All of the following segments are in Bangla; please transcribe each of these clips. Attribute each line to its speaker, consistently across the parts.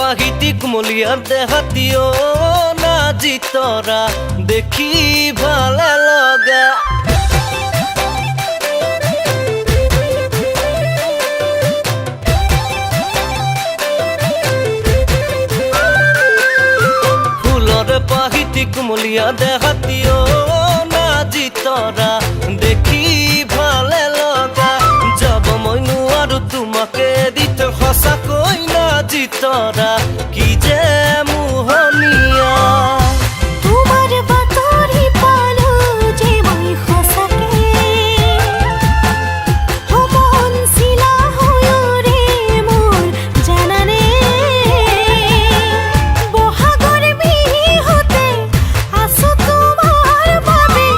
Speaker 1: পাহিতি কুমলিয়ার দেহাতিও না জিতরা দেখি ভালে লগা ফুলরে পাহিতি কুমলিয়া দেহাতিও না জিতরা দেখি ভালে লগা যাব মইনু আৰু তোমাকে দিতে সঁচাকৈ না জিতরা কি যে মোহনীয়া
Speaker 2: তোমার বাতৰি পালো যে মই সঁচাকে মন চিলা হৈৰে মোৰ জানানে বহাগৰ বিহুতে আছো তোমাৰ বাবে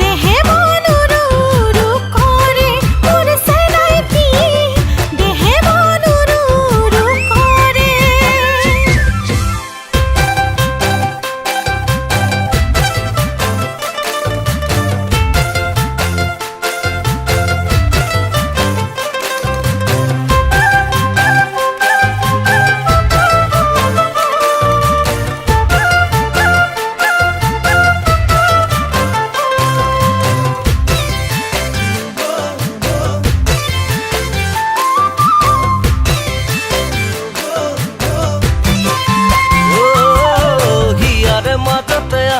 Speaker 2: দেহে মন ৰু কৰে মোৰ চেনাইকি দেহে মন ৰু কৰে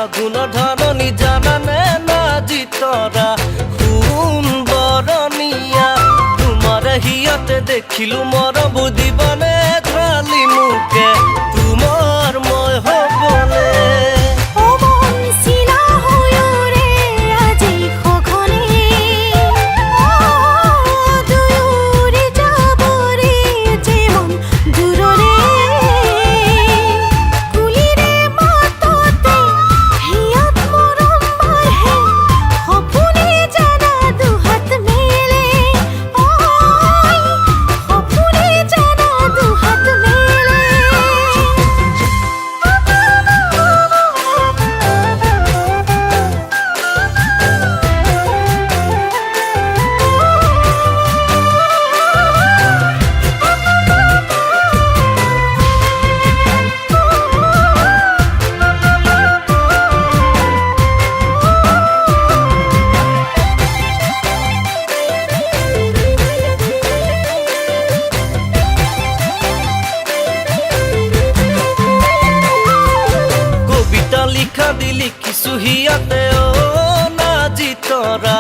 Speaker 1: আগুন ধৰণী জানানে না জিতৰা সোণ বৰণীয়া তোমাৰ হিয়াতে দেখিলো মৰ বুজিবনে খালি মোকে তোমাৰ মই হ'বলে
Speaker 2: মন চিলা হৈৰে আজি সঘনে দুয়োৰে যাবৰে যে মন দূৰৰে কুলিৰে মাততে হিয়াত মৰম বাঢ়ে সপোনে জানা দুহাত মেলে সপোনে জানা দুহাত মেলে
Speaker 1: কবিতা লিখা দি লিখিছো হিয়াতে না জিতৰা